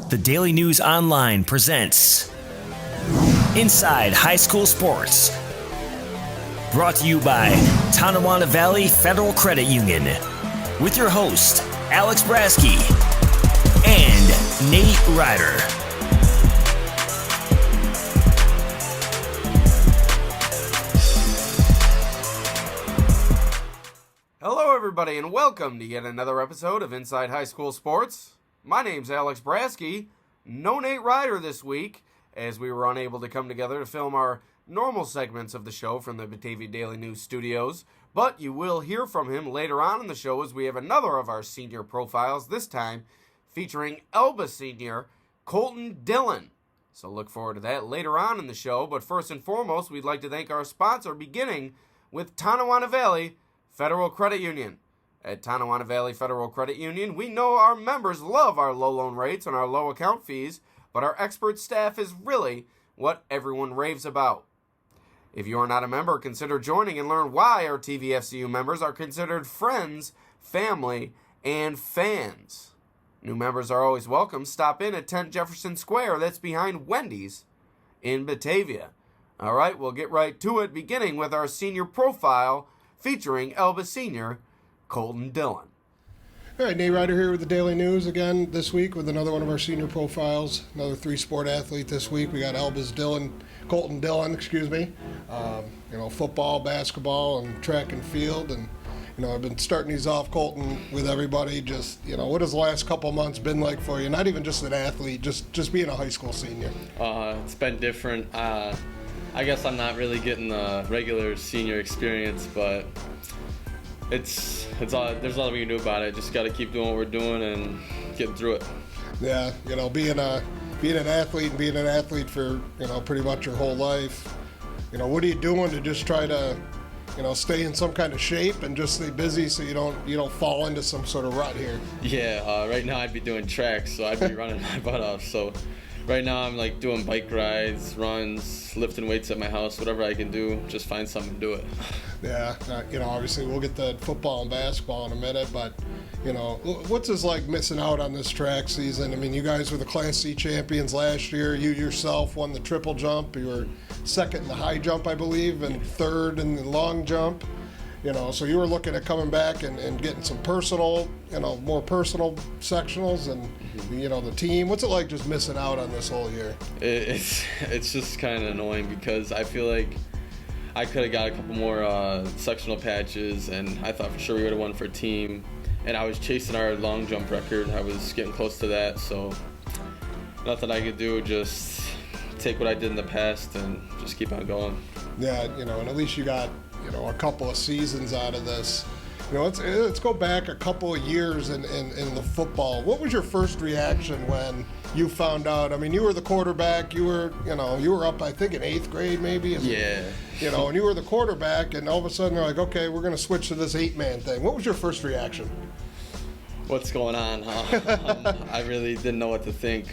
The Daily News Online presents Inside High School Sports. Brought to you by Tonawanda Valley Federal Credit Union. With your host, Alex Brasky and Nate Ryder. Hello everybody and welcome to yet another episode of Inside High School Sports. My name's Alex Brasky. No Nate Ryder this week, as we were unable to come together to film our normal segments of the show from the Batavia Daily News studios, but you will hear from him later on in the show as we have another of our senior profiles, this time featuring Elba senior Colton Dillon. So look forward to that later on in the show, but first and foremost, we'd like to thank our sponsor, beginning with Tonawanda Valley Federal Credit Union. At Tonawanda Valley Federal Credit Union, we know our members love our low loan rates and our low account fees, but our expert staff is really what everyone raves about. If you are not a member, consider joining and learn why our TVFCU members are considered friends, family, and fans. New members are always welcome. Stop in at 10 Jefferson Square, that's behind Wendy's in Batavia. All right, we'll get right to it, beginning with our senior profile featuring Elba senior Colton Dillon. All right, Nate Ryder here with the Daily News again this week with another one of our senior profiles, another three-sport athlete this week. We got Colton Dillon, football, basketball, and track and field. And, I've been starting these off, Colton, with everybody. Just, what has the last couple months been like for you? Not even just an athlete, just being a high school senior. It's been different. I guess I'm not really getting the regular senior experience, but it's all, there's nothing we can do about it. Just got to keep doing what we're doing and getting through it. Yeah, being an athlete and being an athlete for pretty much your whole life. What are you doing to just try to stay in some kind of shape and just stay busy so you don't fall into some sort of rut here? Yeah, right now I'd be doing track, so I'd be running my butt off. So right now I'm like doing bike rides, runs, lifting weights at my house, whatever I can do, just find something to do it. Yeah, obviously we'll get to football and basketball in a minute, but what's it like missing out on this track season? I mean, you guys were the Class C champions last year. You yourself won the triple jump. You were second in the high jump, I believe, and third in the long jump. So you were looking at coming back and getting some more personal sectionals and, the team. What's it like just missing out on this whole year? It's just kind of annoying because I feel like I could have got a couple more sectional patches, and I thought for sure we would have won for team. And I was chasing our long jump record. I was getting close to that, so nothing I could do, just take what I did in the past and just keep on going. Yeah, and at least you got a couple of seasons out of this. Let's go back a couple of years in the football. What was your first reaction when you found out? I mean, you were the quarterback. You were up, I think, in 8th grade maybe. Yeah. And you were the quarterback, and all of a sudden they're like, okay, we're going to switch to this 8-man thing. What was your first reaction? What's going on, huh? I really didn't know what to think.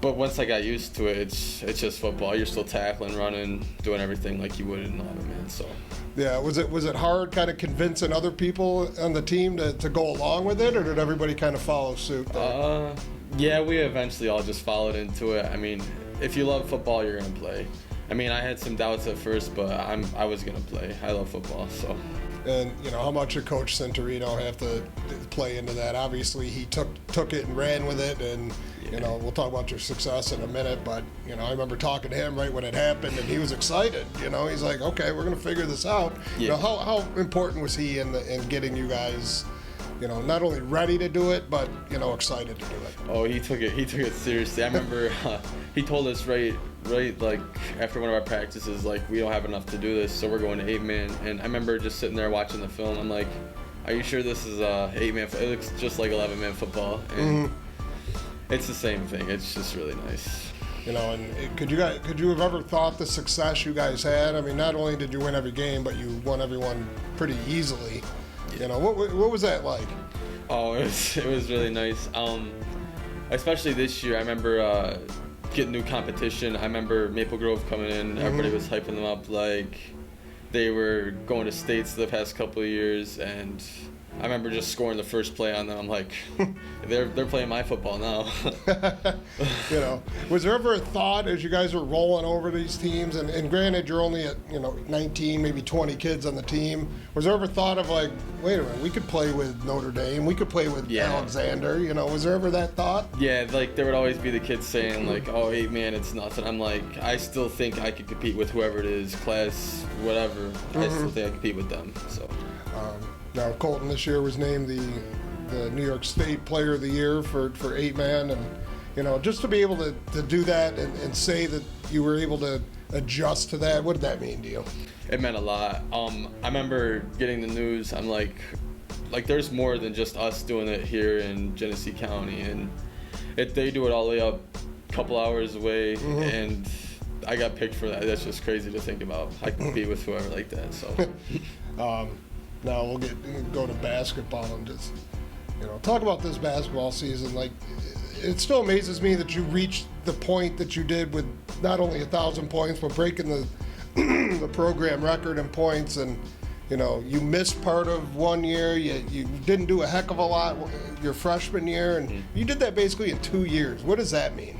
But once I got used to it, it's just football. You're still tackling, running, doing everything like you would in 11-man. So. Yeah, was it hard kind of convincing other people on the team to go along with it, or did everybody kind of follow suit there? Yeah, we eventually all just followed into it. I mean, if you love football, you're gonna play. I mean, I had some doubts at first, but I was gonna play. I love football, so. And how much did Coach Centurino have to play into that? Obviously, he took it and ran with it, and we'll talk about your success in a minute. But I remember talking to him right when it happened, and he was excited. He's like, "Okay, we're gonna figure this out." Yeah. How important was he in getting you guys, not only ready to do it, but excited to do it? Oh, he took it seriously. I remember he told us right like after one of our practices, like, we don't have enough to do this, so we're going to 8-man. And I remember just sitting there watching the film. I'm like, are you sure this is 8-man? It looks just like 11-man football, and it's the same thing. It's just really nice. And could you have ever thought the success you guys had? I mean, not only did you win every game, but you won everyone pretty easily. Yeah. What was that like? Oh, it was really nice. Especially this year, I remember getting new competition. I remember Maple Grove coming in. Everybody was hyping them up like they were going to states the past couple of years, and I remember just scoring the first play on them. I'm like, they're playing my football now. You know, was there ever a thought as you guys were rolling over these teams, and granted you're only at 19, maybe 20 kids on the team, was there ever thought of like, wait a minute, we could play with Notre Dame, we could play with Alexander, was there ever that thought? Yeah, like there would always be the kids saying like, oh, 8-man, it's nothing. I'm like, I still think I could compete with whoever it is, class, whatever. I still think I compete with them. So. Now Colton this year was named the New York State Player of the Year for 8-man, and just to be able to do that and say that you were able to adjust to that, what did that mean to you? It meant a lot. I remember getting the news. I'm like there's more than just us doing it here in Genesee County, and they do it all the way up a couple hours away, and I got picked for that. That's just crazy to think about. I can be with whoever like that. So. Now we'll go to basketball and just talk about this basketball season. Like, it still amazes me that you reached the point that you did with not only 1,000 points but breaking the program record in points. And you missed part of one year. You didn't do a heck of a lot your freshman year, and you did that basically in 2 years. What does that mean?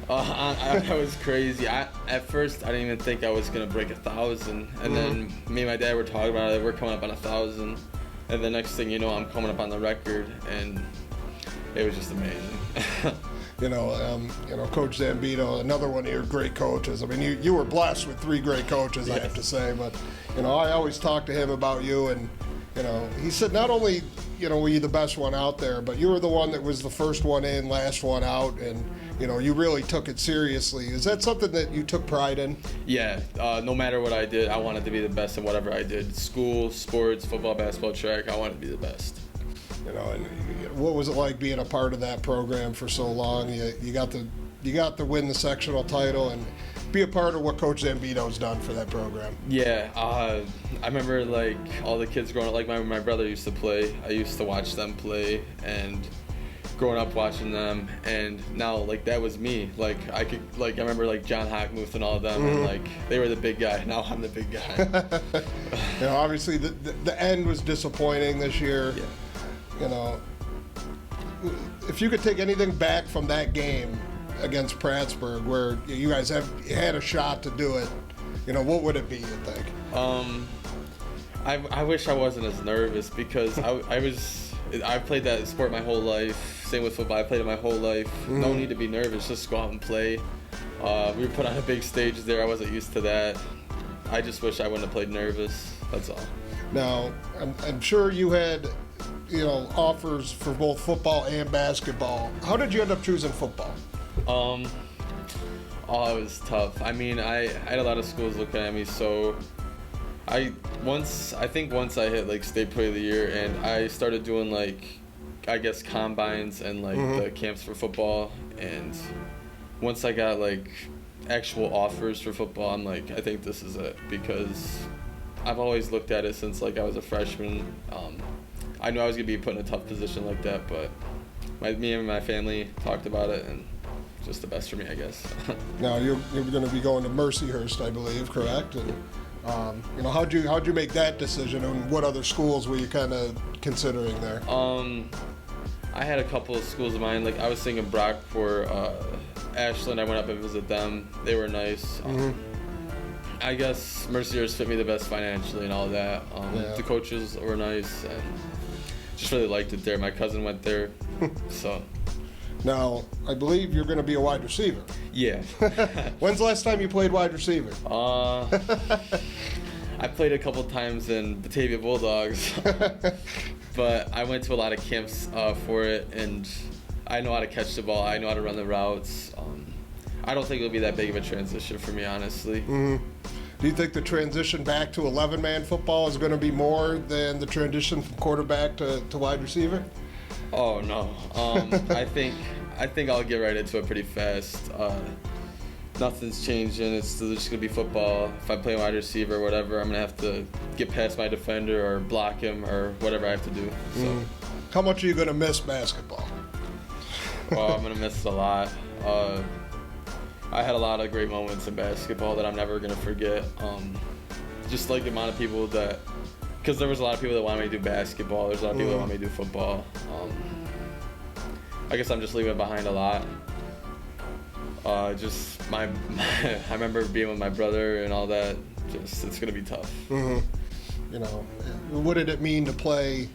That was crazy. At first, I didn't even think I was going to break 1,000. And then me and my dad were talking about it. We're coming up on 1,000. And the next thing you know, I'm coming up on the record. And it was just amazing. Coach Zambito, another one of your great coaches. I mean, you were blessed with 3 great coaches, I have to say. But, I always talk to him about you. And, he said not only, were you the best one out there, but you were the one that was the first one in, last one out. And, you really took it seriously. Is that something that you took pride in? Yeah. No matter what I did, I wanted to be the best in whatever I did. School, sports, football, basketball, track, I wanted to be the best. And what was it like being a part of that program for so long? You got to win the sectional title and be a part of what Coach Zambito's done for that program. Yeah, I remember like all the kids growing up. Like my brother used to play. I used to watch them play, and growing up watching them, and now like that was me. Like I remember like John Hockmuth and all of them, and like they were the big guy. Now I'm the big guy. Obviously the end was disappointing this year. Yeah. If you could take anything back from that game against Prattsburgh, where you guys had a shot to do it, what would it be, you think? I wish I wasn't as nervous, because I played that sport my whole life. Same with football. I played it my whole life. No need to be nervous. Just go out and play. We were put on a big stage there. I wasn't used to that. I just wish I wouldn't have played nervous. That's all. Now, I'm sure you had, offers for both football and basketball. How did you end up choosing football? It was tough. I mean, I had a lot of schools looking at me, so I think once I hit like state player of the year, and I started doing like, I guess, combines and like the camps for football, and once I got like actual offers for football, I'm like, I think this is it, because I've always looked at it since like I was a freshman. I knew I was gonna be put in a tough position like that, but me and my family talked about it, and just the best for me, I guess. Now you're going to be going to Merychurst, I believe, correct? And how'd you make that decision, and what other schools were you kind of considering there? I had a couple of schools of mine. Like I was thinking Brock for Ashland. I went up and visited them. They were nice. I guess Merychurst fit me the best financially and all that. The coaches were nice, and just really liked it there. My cousin went there, so. Now, I believe you're going to be a wide receiver. Yeah. When's the last time you played wide receiver? I played a couple times in Batavia Bulldogs, but I went to a lot of camps for it, and I know how to catch the ball. I know how to run the routes. I don't think it'll be that big of a transition for me, honestly. Do you think the transition back to 11-man football is going to be more than the transition from quarterback to wide receiver? Oh no. I think I'll get right into it pretty fast. Nothing's changing. It's still just gonna be football. If I play wide receiver or whatever, I'm gonna have to get past my defender or block him or whatever I have to do. So. How much are you gonna miss basketball? Well, I'm gonna miss it a lot. I had a lot of great moments in basketball that I'm never gonna forget. Just like the amount of people that because there was a lot of people that wanted me to do basketball. There's a lot of people that wanted me to do football. I guess I'm just leaving it behind a lot. I remember being with my brother and all that. It's gonna be tough. You know, what did it mean to play?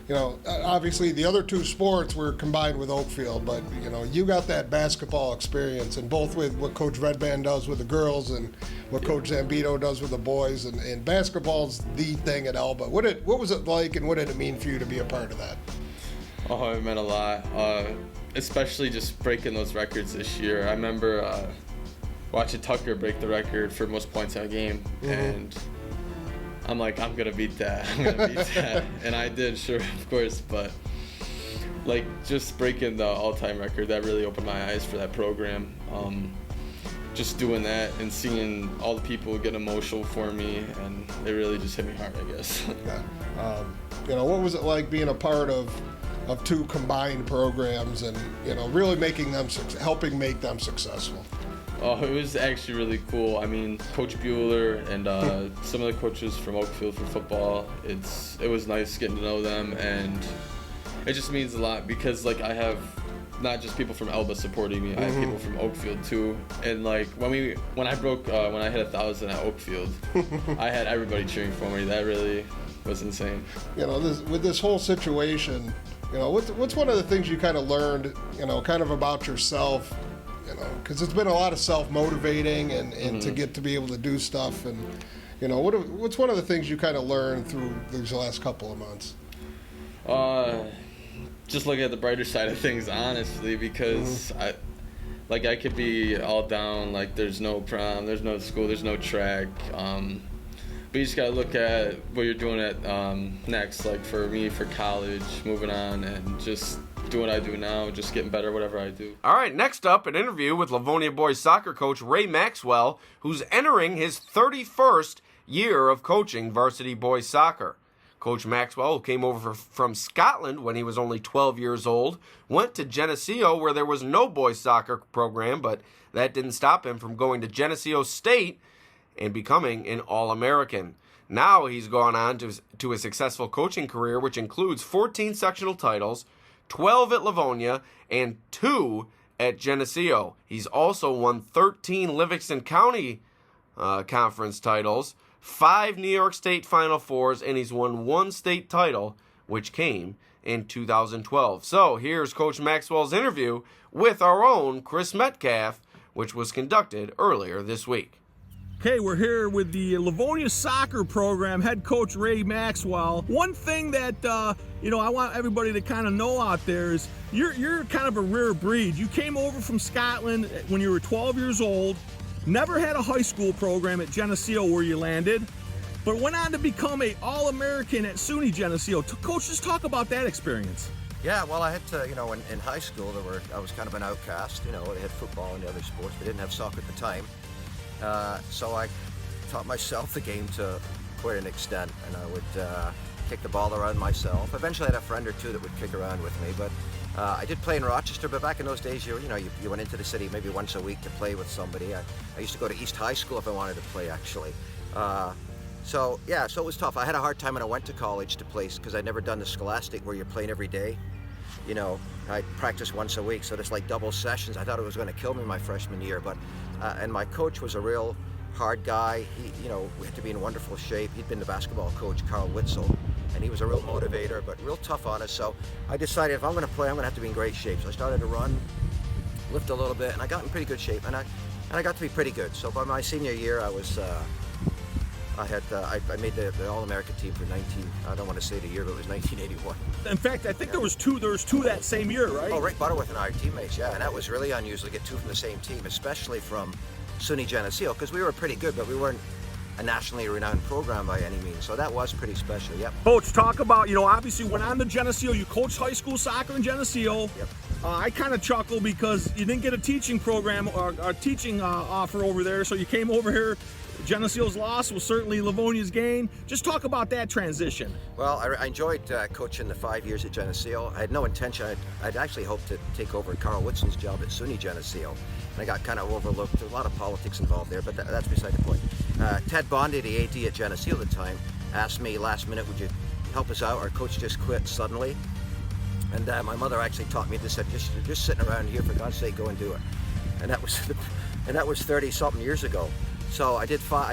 You know, obviously the other two sports were combined with Oakfield, but you know, you got that basketball experience, and both with what Coach Redband does with the girls and what Coach Zambito does with the boys, and basketball's the thing at Elba. What was it like, and what did it mean for you to be a part of that? Oh, it meant a lot, especially just breaking those records this year. I remember watching Tucker break the record for most points in a game, and I'm like, I'm gonna beat that. And I did, sure, of course, but like just breaking the all-time record, that really opened my eyes for that program. Just doing that and seeing all the people get emotional for me, and it really just hit me hard, I guess. You know, what was it like being a part of two combined programs, and you know, really helping make them successful? Oh, it was actually really cool. I mean, Coach Bueller and some of the coaches from Oakfield for football, it was nice getting to know them, and it just means a lot because like I have not just people from Elba supporting me, I have people from Oakfield too. And like when I hit 1,000 at Oakfield, I had everybody cheering for me. That really was insane. You know, with this whole situation, you know, what's one of the things you kind of learned, you know, kind of about yourself? You know, because it's been a lot of self-motivating and to get to be able to do stuff, and you know, what's one of the things you kind of learned through these last couple of months? Just looking at the brighter side of things, honestly, because I could be all down, like there's no prom, there's no school, there's no track, but you just gotta look at what you're doing at next. Like for me, for college, moving on, and just doing what I do now, just getting better, whatever I do. All right, next up, an interview with Livonia boys soccer coach Ray Maxwell, who's entering his 31st year of coaching varsity boys soccer. Coach Maxwell, who came over from Scotland when he was only 12 years old, went to Geneseo where there was no boys soccer program, but that didn't stop him from going to Geneseo State and becoming an All-American. Now he's gone on to a successful coaching career, which includes 14 sectional titles, 12 at Livonia, and 2 at Geneseo. He's also won 13 Livingston County Conference titles, 5 New York State Final Fours, and he's won 1 state title, which came in 2012. So here's Coach Maxwell's interview with our own Chris Metcalf, which was conducted earlier this week. Okay, we're here with the Livonia soccer program head coach Ray Maxwell. One thing that I want everybody to kind of know out there is you're kind of a rare breed. You came over from Scotland when you were 12 years old, never had a high school program at Geneseo where you landed, but went on to become an All-American at SUNY Geneseo. Coach, just talk about that experience. Yeah, well, I had to, in high school I was kind of an outcast. They had football and the other sports. They didn't have soccer at the time. So I taught myself the game to quite an extent, and I would kick the ball around myself. Eventually I had a friend or two that would kick around with me, but I did play in Rochester, but back in those days, you went into the city maybe once a week to play with somebody. I used to go to East High School if I wanted to play, actually. So it was tough. I had a hard time when I went to college to play because I'd never done the scholastic where you're playing every day. I practiced once a week, so it's like double sessions. I thought it was going to kill me my freshman year, but and my coach was a real hard guy. We had to be in wonderful shape. He'd been the basketball coach, Carl Witzel, and he was a real motivator, but real tough on us. So I decided if I'm going to play, I'm going to have to be in great shape. So I started to run, lift a little bit, and I got in pretty good shape, and I got to be pretty good. So by my senior year, I made the All-American team for I don't want to say the year, but it was 1981. In fact, I think there was two that same year, right? Oh, Rick Butterworth and I are teammates, yeah, and that was really unusual to get 2 from the same team, especially from SUNY Geneseo, because we were pretty good, but we weren't a nationally renowned program by any means, so that was pretty special, yep. Coach, talk about, obviously went on to Geneseo, you coached high school soccer in Geneseo. Yep. I kind of chuckle because you didn't get a teaching program or a teaching offer over there, so you came over here. Geneseo's loss was certainly Livonia's gain. Just talk about that transition. Well, I enjoyed coaching the 5 years at Geneseo. I had no intention. I'd actually hoped to take over Carl Witzel's job at SUNY Geneseo. And I got kind of overlooked. There's a lot of politics involved there, but that's beside the point. Ted Bondi, the AD at Geneseo at the time, asked me last minute, would you help us out? Our coach just quit suddenly. And my mother actually taught me this, said, you're just sitting around here, for God's sake, go and do it. And that was 30-something years ago. So I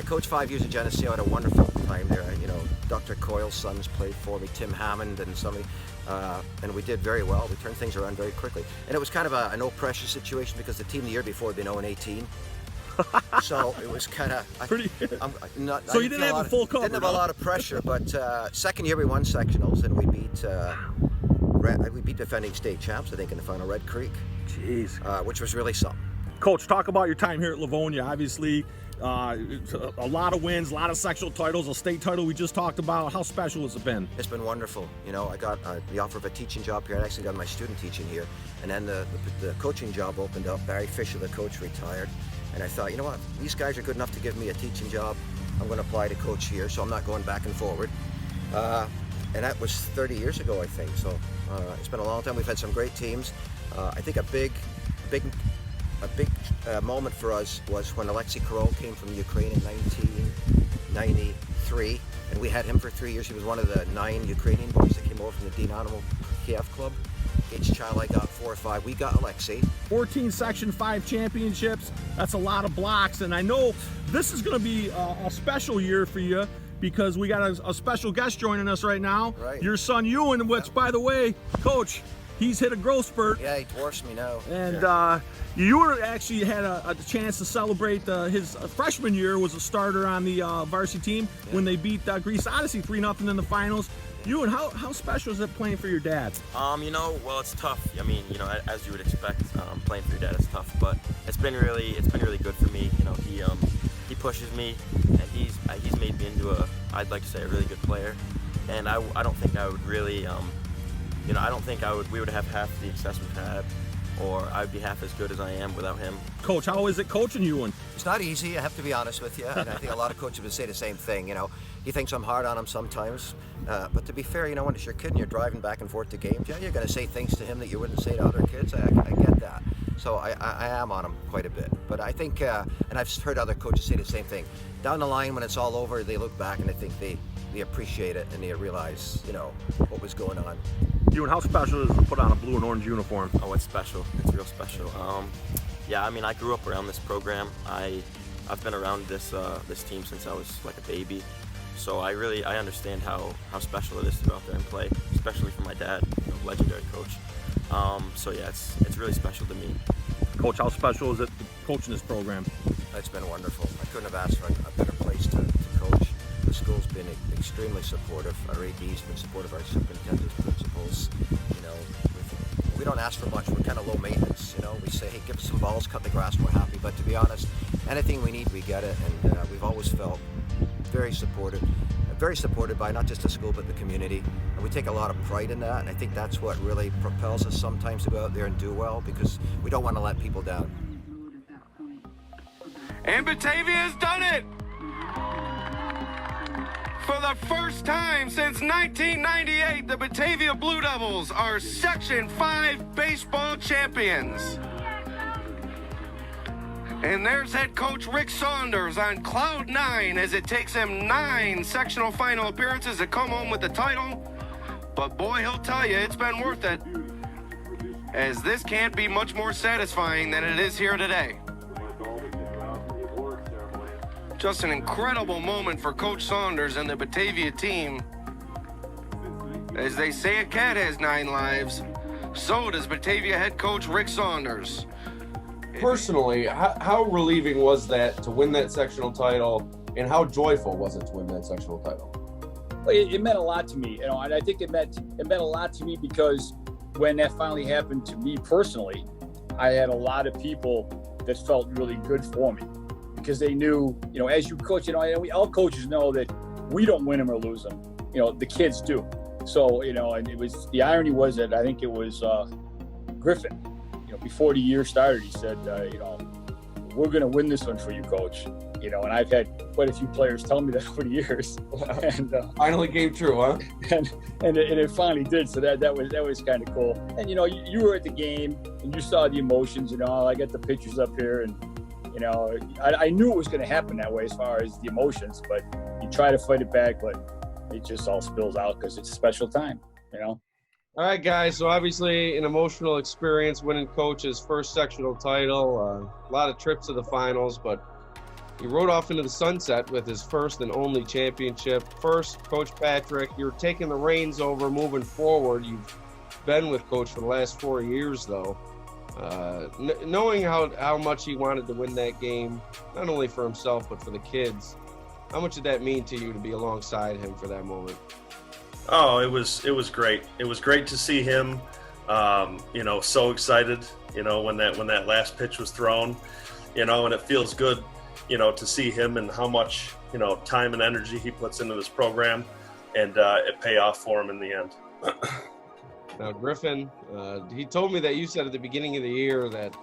coached 5 years at Geneseo. I had a wonderful time there. Dr. Coyle's sons played for me, Tim Hammond and somebody, and we did very well. We turned things around very quickly. And it was kind of a no-pressure situation because the team the year before had been 0-18. So it was kind of pretty. So you didn't have a full cover. Didn't have a lot of pressure, but second year we won sectionals and we beat defending state champs, I think, in the final, Red Creek. Jeez. Which was really something. Coach, talk about your time here at Livonia. Obviously, a lot of wins, a lot of sectional titles, a state title we just talked about. How special has it been? It's been wonderful. I got the offer of a teaching job here. I actually got my student teaching here. And then the coaching job opened up. Barry Fisher, the coach, retired. And I thought, you know what? These guys are good enough to give me a teaching job. I'm going to apply to coach here, so I'm not going back and forward. And that was 30 years ago, I think. So it's been a long time. We've had some great teams. I think a big moment for us was when Alexei Korol came from Ukraine in 1993, and we had him for 3 years. He was one of the 9 Ukrainian boys that came over from the Dynamo Kiev club. Each child I got 4 or 5. We got Alexei. 14 Section 5 championships. That's a lot of blocks, and I know this is going to be a special year for you because we got a special guest joining us right now. Right. Your son Ewan, which, by the way, Coach, he's hit a growth spurt. Yeah, he dwarfs me now. And Ewan actually had a chance to celebrate his freshman year, was a starter on the varsity team when they beat Greece Odyssey 3-0 in the finals. Ewan, how special is it playing for your dad? Well, it's tough. I mean, as you would expect, playing for your dad is tough, but it's been really good for me. He pushes me, and he's made me into I'd like to say a really good player. And I don't think I would really, I don't think we would have half the success we've had, or I'd be half as good as I am without him. Coach, how is it coaching Ewan? It's not easy, I have to be honest with you, and I think a lot of coaches would say the same thing. He thinks I'm hard on him sometimes, but to be fair, when it's your kid and you're driving back and forth to games, you're going to say things to him that you wouldn't say to other kids. I get that. So I am on him quite a bit. But I think, and I've heard other coaches say the same thing, down the line when it's all over, they look back and I think they appreciate it and they realize, what was going on. Ewan, how special is it to put on a blue and orange uniform? Oh, it's special. It's real special. I grew up around this program. I've been around this team since I was like a baby. So I understand how special it is to go out there and play, especially for my dad, legendary coach. It's really special to me. Coach, how special is it to coach in this program? It's been wonderful. I couldn't have asked for a better place to coach. The school's been extremely supportive. Our AD's been supportive. Our superintendents, principals. We don't ask for much. We're kind of low maintenance. We say, hey, give us some balls, cut the grass. We're happy. But to be honest, anything we need, we get it. And we've always felt very supported by not just the school but the community, and we take a lot of pride in that, and I think that's what really propels us sometimes to go out there and do well, because we don't want to let people down. And Batavia has done it! For the first time since 1998, the Batavia Blue Devils are Section 5 baseball champions. And there's head coach Rick Saunders on cloud 9 as it takes him 9 sectional final appearances to come home with the title. But boy, he'll tell you it's been worth it, as this can't be much more satisfying than it is here today. Just an incredible moment for Coach Saunders and the Batavia team. As they say, a cat has 9 lives. So does Batavia head coach Rick Saunders. Personally, how relieving was that to win that sectional title, and how joyful was it to win that sectional title? It meant a lot to me, and I think it meant a lot to me because when that finally happened to me personally, I had a lot of people that felt really good for me because they knew, as you coach, and all coaches know that we don't win them or lose them, the kids do. So, and it was, the irony was that I think it was Griffin. Before the year started, he said, we're going to win this one for you, coach. And I've had quite a few players tell me that over the years. And finally came true, huh? And it finally did. So that was kind of cool. And you were at the game and you saw the emotions. I got the pictures up here, and I knew it was going to happen that way as far as the emotions. But you try to fight it back. But it just all spills out because it's a special time, you know. All right, guys. So obviously an emotional experience winning Coach's first sectional title. A lot of trips to the finals, but he rode off into the sunset with his first and only championship. First, Coach Patric, you're taking the reins over moving forward. You've been with Coach for the last 4 years, though. Knowing how much he wanted to win that game, not only for himself but for the kids, how much did that mean to you to be alongside him for that moment? Oh, it was great. It was great to see him, so excited, when that last pitch was thrown, and it feels good, to see him and how much, time and energy he puts into this program, and it pay off for him in the end. Now, Griffin, he told me that you said at the beginning of the year that,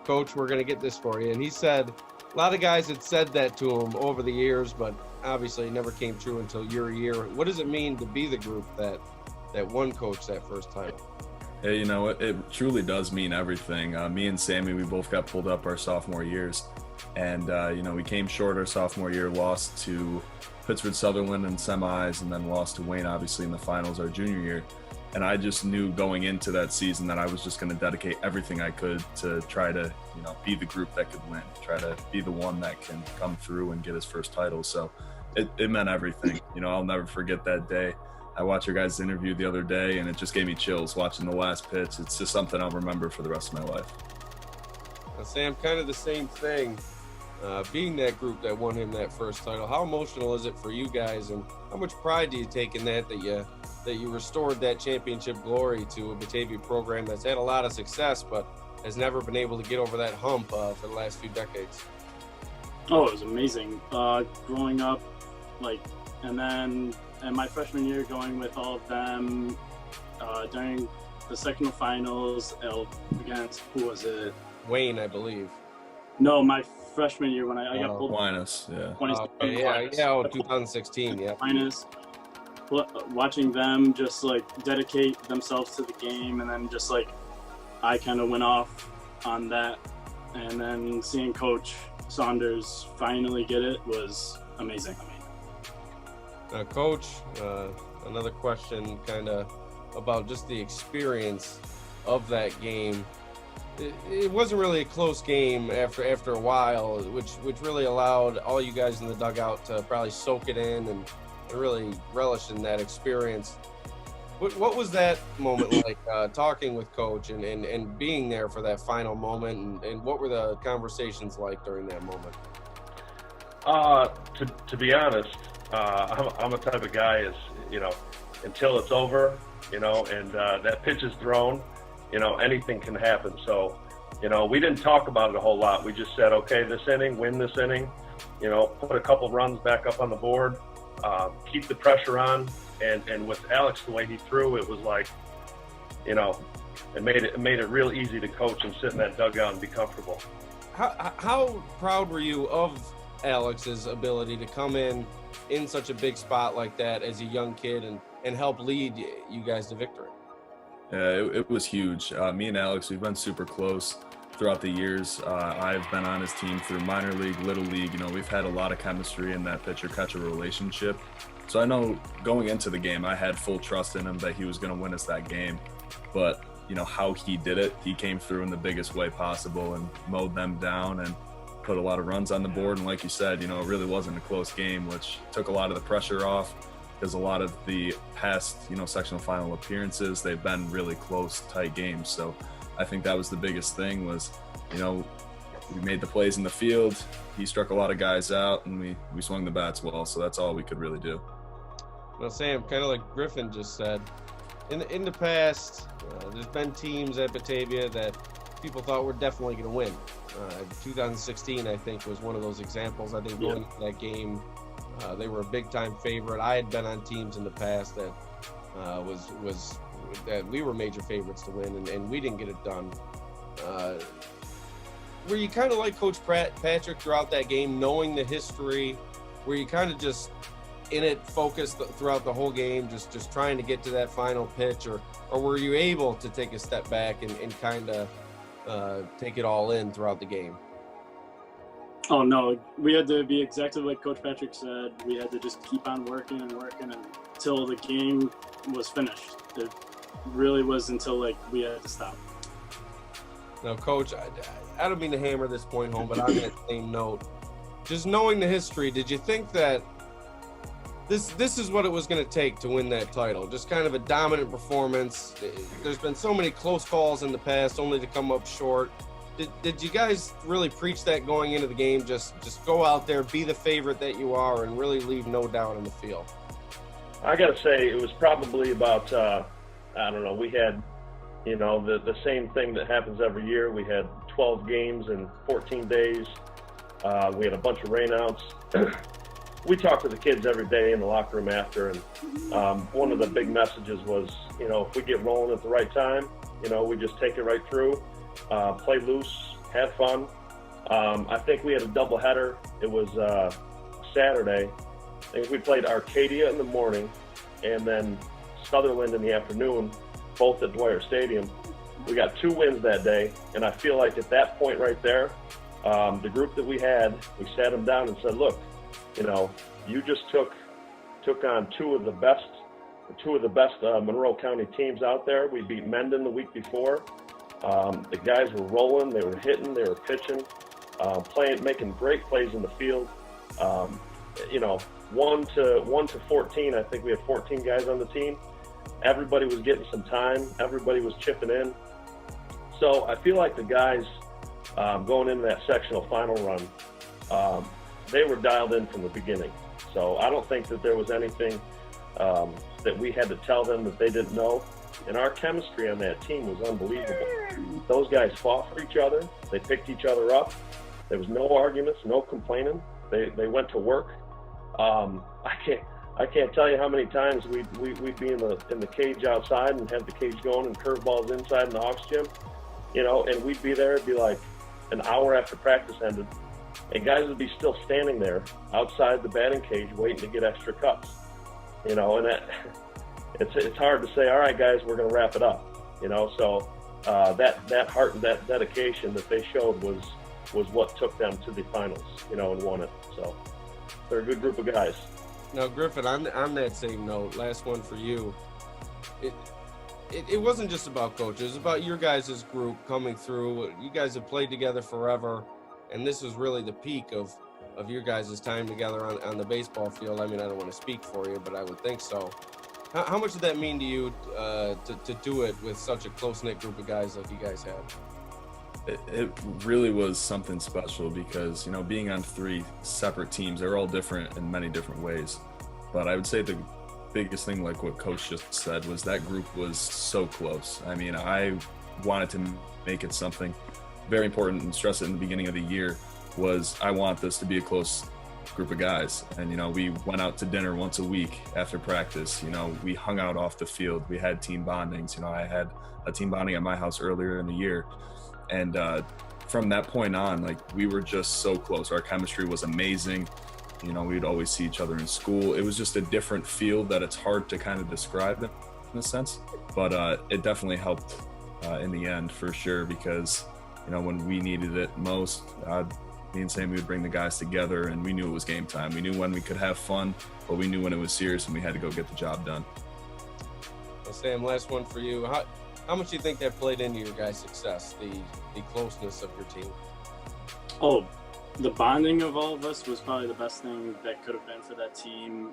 Coach, we're going to get this for you. And he said a lot of guys had said that to him over the years, but obviously it never came true until your year. What does it mean to be the group that won Coach that first title? Hey, it truly does mean everything. Me and Sammy, we both got pulled up our sophomore years. And, we came short our sophomore year, lost to Pittsford Sutherland in semis, and then lost to Wayne, obviously, in the finals our junior year. And I just knew going into that season that I was just going to dedicate everything I could to try to, be the group that could win, try to be the one that can come through and get his first title. So it meant everything. I'll never forget that day. I watched your guys' interview the other day, and it just gave me chills watching the last pitch. It's just something I'll remember for the rest of my life. Now, Sam, kind of the same thing. Being that group that won him that first title, how emotional is it for you guys, and how much pride do you take in that you restored that championship glory to a Batavia program that's had a lot of success but has never been able to get over that hump for the last few decades? Oh, it was amazing. Growing up, and my freshman year going with all of them during the sectional finals against, who was it? Wayne, I believe. No, my freshman year when I got pulled. Aquinas, yeah. 2016, yeah. Aquinas. Watching them just dedicate themselves to the game, and then just I kind of went off on that, and then seeing Coach Saunders finally get it was amazing. Coach, another question kind of about just the experience of that game. It wasn't really a close game after a while, which really allowed all you guys in the dugout to probably soak it in and really relish in that experience. What was that moment like, talking with Coach and being there for that final moment, and what were the conversations like during that moment? To be honest, I'm a type of guy until it's over, and that pitch is thrown, anything can happen. So, we didn't talk about it a whole lot. We just said, okay, this inning, win this inning, put a couple runs back up on the board, keep the pressure on. And with Alex, the way he threw, it was it made it real easy to coach and sit in that dugout and be comfortable. How proud were you of Alex's ability to come in such a big spot like that as a young kid and help lead you guys to victory? Yeah, it was huge. Me and Alex, we've been super close throughout the years. I've been on his team through minor league, little league. We've had a lot of chemistry in that pitcher-catcher relationship. So I know going into the game, I had full trust in him that he was going to win us that game. But, how he did it, he came through in the biggest way possible and mowed them down and put a lot of runs on the board. And like you said, it really wasn't a close game, which took a lot of the pressure off, because a lot of the past, sectional final appearances, they've been really close, tight games. So I think that was the biggest thing was, we made the plays in the field. He struck a lot of guys out, and we swung the bats well. So that's all we could really do. Well, Sam, kind of like Griffin just said, in the past, there's been teams at Batavia that people thought were definitely going to win. 2016, I think, was one of those examples. I think going into that game, they were a big-time favorite. I had been on teams in the past that that we were major favorites to win, and we didn't get it done. Were you kind of like Coach Patric throughout that game, knowing the history? Were you kind of just in it, focused throughout the whole game, just trying to get to that final pitch, or were you able to take a step back and kind of take it all in throughout the game? Oh no, we had to be exactly like Coach Patrick said. We had to just keep on working until the game was finished. It really was until we had to stop. Now, Coach, I don't mean to hammer this point home, but on that same note, just knowing the history, did you think that this is what it was going to take to win that title? Just kind of a dominant performance. There's been so many close calls in the past, only to come up short. Did you guys really preach that going into the game? Just go out there, be the favorite that you are, and really leave no doubt in the field? I got to say, it was probably about, I don't know, we had, the same thing that happens every year. We had 12 games in 14 days. We had a bunch of rainouts. We talked to the kids every day in the locker room after, and one of the big messages was, if we get rolling at the right time, we just take it right through. Play loose, have fun. I think we had a doubleheader. It was Saturday. I think we played Arcadia in the morning and then Sutherland in the afternoon, both at Dwyer Stadium. We got 2 wins that day, and I feel like at that point right there, the group that we had, we sat them down and said, look, you just took on two of the best Monroe County teams out there. We beat Mendon the week before. The guys were rolling, they were hitting, they were pitching, playing, making great plays in the field. 1 to 14, I think we had 14 guys on the team. Everybody was getting some time. Everybody was chipping in. So I feel like the guys going into that sectional final run, they were dialed in from the beginning. So I don't think that there was anything that we had to tell them that they didn't know. And our chemistry on that team was unbelievable. Those guys fought for each other. They picked each other up. There was no arguments, no complaining. They went to work. I can't tell you how many times we'd be in the cage outside and have the cage going and curveballs inside in the Hawks gym, and we'd be there. It'd be like an hour after practice ended, and guys would be still standing there outside the batting cage waiting to get extra cuts, and that. It's hard to say, all right, guys, we're going to wrap it up, So that heart and that dedication that they showed was what took them to the finals, and won it. So they're a good group of guys. Now, Griffin, on that same note, last one for you. It wasn't just about coach. It was about your guys' group coming through. You guys have played together forever, and this was really the peak of your guys' time together on the baseball field. I mean, I don't want to speak for you, but I would think so. How much did that mean to you to do it with such a close-knit group of guys like you guys have? It really was something special because, being on 3 separate teams, they're all different in many different ways. But I would say the biggest thing, like what Coach just said, was that group was so close. I mean, I wanted to make it something very important and stress it in the beginning of the year was I want this to be a close group of guys. And, we went out to dinner once a week after practice. We hung out off the field. We had team bondings. I had a team bonding at my house earlier in the year. And from that point on, we were just so close. Our chemistry was amazing. We'd always see each other in school. It was just a different feel that it's hard to kind of describe in a sense. But it definitely helped in the end for sure because, when we needed it most, me and Sammy would bring the guys together and we knew it was game time. We knew when we could have fun, but we knew when it was serious and we had to go get the job done. Well, Sam, last one for you. How much do you think that played into your guys' success, the closeness of your team? Oh, the bonding of all of us was probably the best thing that could have been for that team.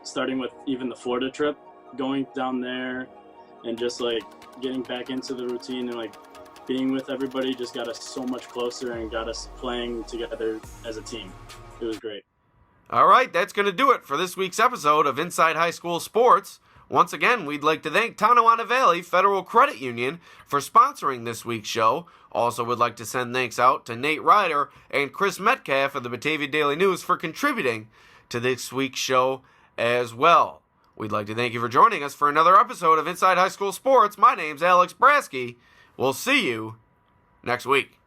Starting with even the Florida trip, going down there and just getting back into the routine and being with everybody just got us so much closer and got us playing together as a team. It was great. All right, that's going to do it for this week's episode of Inside High School Sports. Once again, we'd like to thank Tonawanda Valley Federal Credit Union for sponsoring this week's show. Also would like to send thanks out to Nate Ryder and Chris Metcalf of the Batavia Daily News for contributing to this week's show as well. We'd like to thank you for joining us for another episode of Inside High School Sports. My name's Alex Brasky. We'll see you next week.